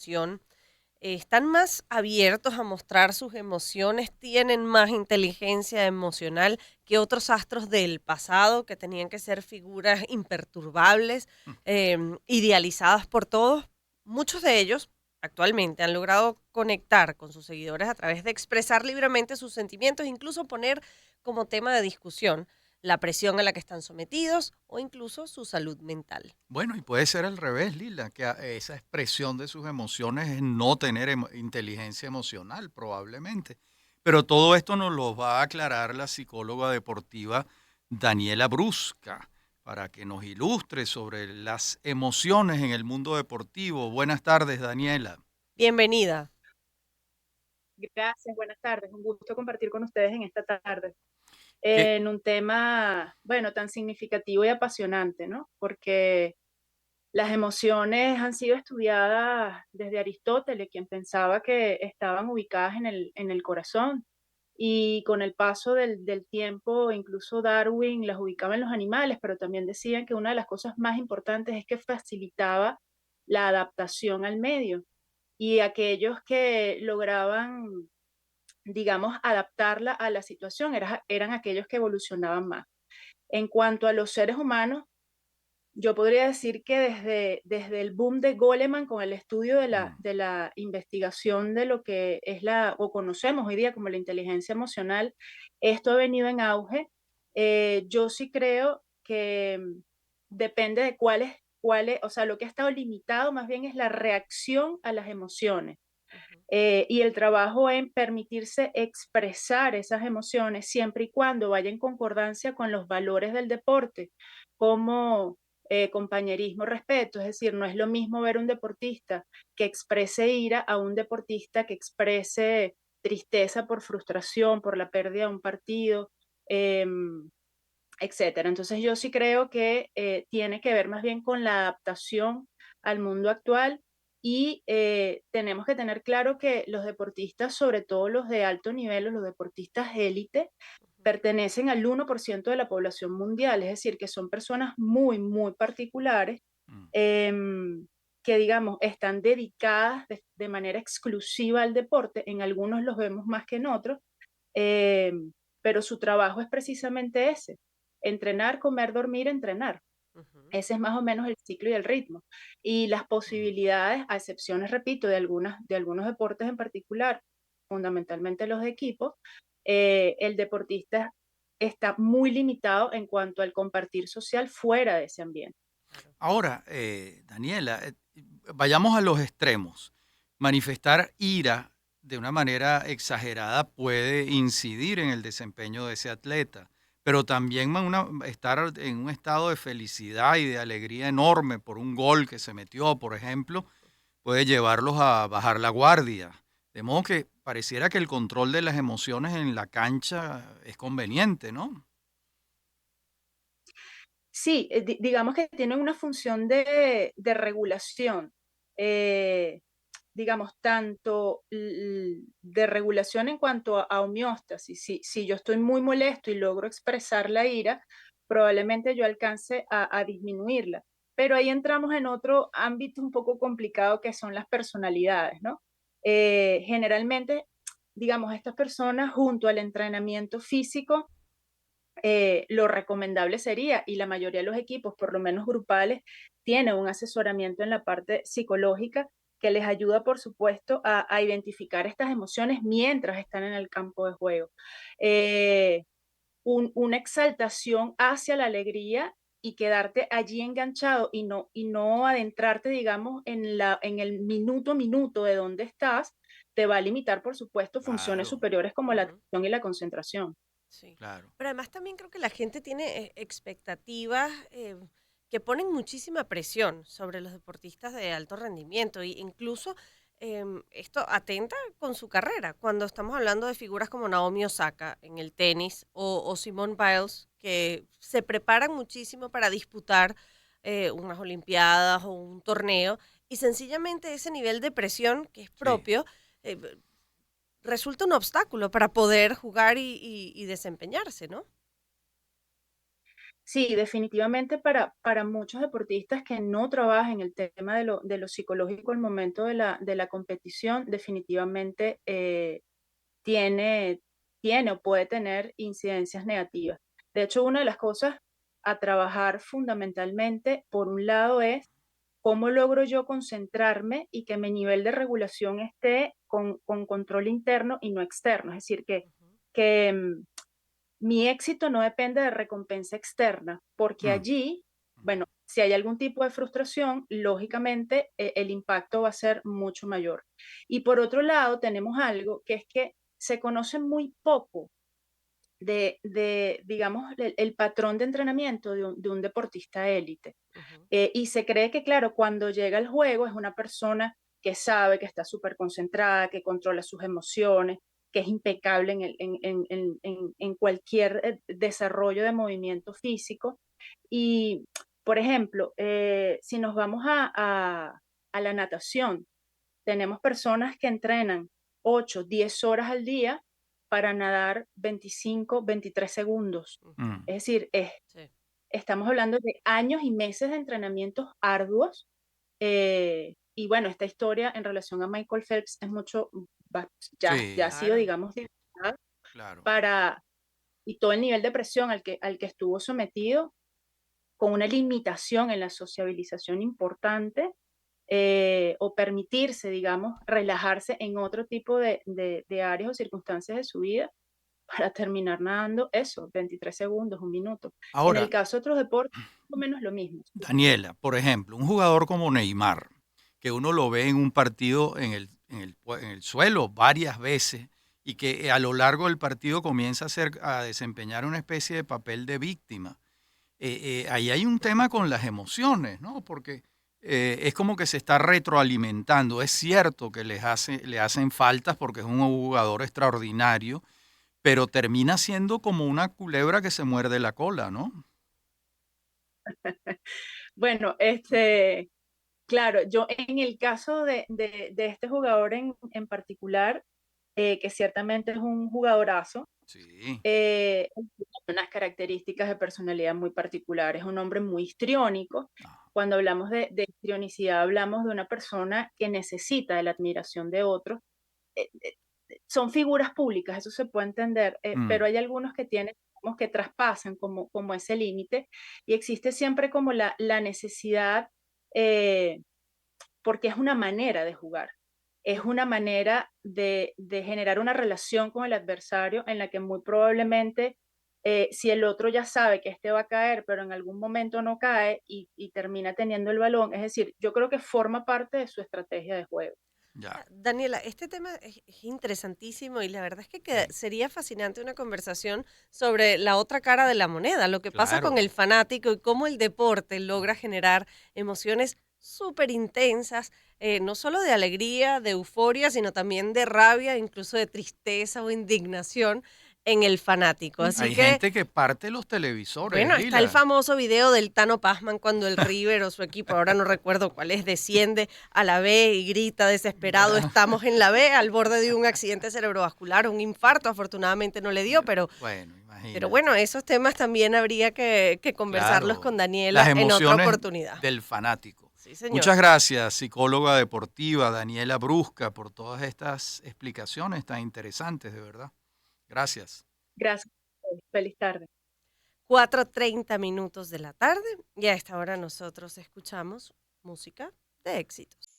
emoción, están más abiertos a mostrar sus emociones, tienen más inteligencia emocional que otros astros del pasado que tenían que ser figuras imperturbables, Mm. idealizadas por todos. Muchos de ellos actualmente han logrado conectar con sus seguidores a través de expresar libremente sus sentimientos, incluso poner como tema de discusión la presión a la que están sometidos o incluso su salud mental. Bueno, y puede ser al revés, Lila, que esa expresión de sus emociones es no tener inteligencia emocional, probablemente. Pero todo esto nos lo va a aclarar la psicóloga deportiva Daniela Brusca, para que nos ilustre sobre las emociones en el mundo deportivo. Buenas tardes, Daniela. Bienvenida. Gracias, buenas tardes. Un gusto compartir con ustedes en esta tarde ¿Qué? en un tema, bueno, tan significativo y apasionante, ¿no? Porque las emociones han sido estudiadas desde Aristóteles, quien pensaba que estaban ubicadas en el corazón. Y con el paso del tiempo, incluso Darwin las ubicaba en los animales, pero también decían que una de las cosas más importantes es que facilitaba la adaptación al medio. Y aquellos que lograban, digamos, adaptarla a la situación, eran aquellos que evolucionaban más. En cuanto a los seres humanos, yo podría decir que desde el boom de Goleman con el estudio Mm. de la investigación de lo que es o conocemos hoy día como la inteligencia emocional, esto ha venido en auge. Yo sí creo que depende de o sea, lo que ha estado limitado más bien es la reacción a las emociones, Ujú. y el trabajo en permitirse expresar esas emociones siempre y cuando vaya en concordancia con los valores del deporte, como compañerismo, respeto. Es decir, no es lo mismo ver un deportista que exprese ira a un deportista que exprese tristeza por frustración, por la pérdida de un partido, etcétera. Entonces yo sí creo que tiene que ver más bien con la adaptación al mundo actual, y tenemos que tener claro que los deportistas, sobre todo los de alto nivel o los deportistas élite, pertenecen al 1% de la población mundial, es decir, que son personas muy, muy particulares, Mm. que, digamos, están dedicadas de manera exclusiva al deporte. En algunos los vemos más que en otros, em, pero su trabajo es precisamente ese: entrenar, comer, dormir, entrenar. Ujú. Ese es más o menos el ciclo y el ritmo. Y las Mm. posibilidades, a excepciones, repito, de algunos deportes en particular, fundamentalmente los de equipo, el deportista está muy limitado en cuanto al compartir social fuera de ese ambiente. Claro. Ahora, Daniela, vayamos a los extremos. Manifestar ira de una manera exagerada puede incidir en el desempeño de ese atleta, pero también estar en un estado de felicidad y de alegría enorme por un gol que se metió, por ejemplo, puede llevarlos a bajar la guardia. De modo que pareciera que el control de las emociones en la cancha es conveniente, ¿no? Sí, digamos que tiene una función de regulación. eh, digamos, tanto de regulación en cuanto a homeostasis. Si yo estoy muy molesto y logro expresar la ira, probablemente yo alcance a disminuirla. Pero ahí entramos en otro ámbito un poco complicado, que son las personalidades, ¿no? Generalmente, digamos, estas personas, junto al entrenamiento físico, lo recomendable sería, y la mayoría de los equipos, por lo menos grupales, tienen un asesoramiento en la parte psicológica que les ayuda, por supuesto, a identificar estas emociones mientras están en el campo de juego. Eh, una exaltación hacia la alegría y quedarte allí enganchado, y no adentrarte, digamos, en el minuto a minuto de donde estás, te va a limitar, por supuesto, funciones Claro, superiores como la Ujú. atención y la concentración. Sí. claro. Pero además también creo que la gente tiene expectativas que ponen muchísima presión sobre los deportistas de alto rendimiento e incluso esto atenta con su carrera. Cuando estamos hablando de figuras como Naomi Osaka en el tenis o Simone Biles, que se preparan muchísimo para disputar unas olimpiadas o un torneo y sencillamente ese nivel de presión que es Sí. propio eh, resulta un obstáculo para poder jugar y desempeñarse, ¿no? Sí, definitivamente para muchos deportistas que no trabajen el tema de lo psicológico al momento de la competición, definitivamente tiene, tiene o puede tener incidencias negativas. De hecho, una de las cosas a trabajar fundamentalmente, por un lado, es cómo logro yo concentrarme y que mi nivel de regulación esté con control interno y no externo. Es decir, Ujú, que mi éxito no depende de recompensa externa, porque Mm, allí, mm, bueno, si hay algún tipo de frustración, lógicamente el impacto va a ser mucho mayor. Y por otro lado, tenemos algo que es que se conoce muy poco digamos, el patrón de entrenamiento de un deportista élite. ujú, Y se cree que, claro, cuando llega al juego es una persona que sabe, que está súper concentrada, que controla sus emociones, que es impecable en cualquier desarrollo de movimiento físico. Y, por ejemplo, si nos vamos a la natación, tenemos personas que entrenan 8, 10 horas al día para nadar 25, 23 segundos. ujú. mm. Es decir, Sí. estamos hablando de años y meses de entrenamientos arduos. Y bueno, esta historia en relación a Michael Phelps es mucho, ya ha Sí, sido, Claro. digamos, divulgada claro. para, y todo el nivel de presión al que estuvo sometido, con una limitación en la sociabilización importante, o permitirse, digamos, relajarse en otro tipo de áreas o circunstancias de su vida para terminar nadando eso, 23 segundos, un minuto. En el Ahora, caso de otros deportes, más o menos lo mismo. Daniela, por ejemplo, un jugador como Neymar, que uno lo ve en un partido en el suelo varias veces y que a lo largo del partido comienza a desempeñar una especie de papel de víctima. Ahí hay un tema con las emociones, ¿no? Porque es como que se está retroalimentando. Es cierto que le hacen faltas porque es un jugador extraordinario, pero termina siendo como una culebra que se muerde la cola, ¿no? Bueno, claro, yo en el caso de este jugador en particular, que ciertamente es un jugadorazo, Sí. tiene unas características de personalidad muy particulares, es un hombre muy histriónico. Ah, Cuando hablamos de histrionicidad, hablamos de una persona que necesita de la admiración de otros. Eh, eh, Son figuras públicas, eso se puede entender, pero mm, hay algunos que tienen, como que traspasan como ese límite y existe siempre como la necesidad, eh, porque es una manera de jugar, es una manera de generar una relación con el adversario en la que muy probablemente, si el otro ya sabe que este va a caer, pero en algún momento no cae y termina teniendo el balón, es decir, yo creo que forma parte de su estrategia de juego. ya. Daniela, este tema es interesantísimo y la verdad es Sí, sería fascinante una conversación sobre la otra cara de la moneda, lo que pasa con claro. el fanático y cómo el deporte logra generar emociones súper intensas, no solo de alegría, de euforia, sino también de rabia, incluso de tristeza o indignación en el fanático. Así Hay que gente que parte los televisores, bueno, está el Lila. famoso video del Tano Pazman cuando el River o su equipo, ahora no recuerdo cuál es, desciende a la B y grita desesperado, estamos en la B, al borde de un accidente cerebrovascular, un infarto, afortunadamente no le dio, Bueno, pero bueno, imagínate. esos temas también habría que conversarlos con Claro, las Daniela en otra emociones oportunidad. del fanático. Sí, señor. Muchas gracias, psicóloga deportiva Daniela Brusca, por todas estas explicaciones tan interesantes, de verdad. Gracias. Gracias. Feliz tarde. 4:30 minutos de la tarde y a esta hora nosotros escuchamos música de éxitos.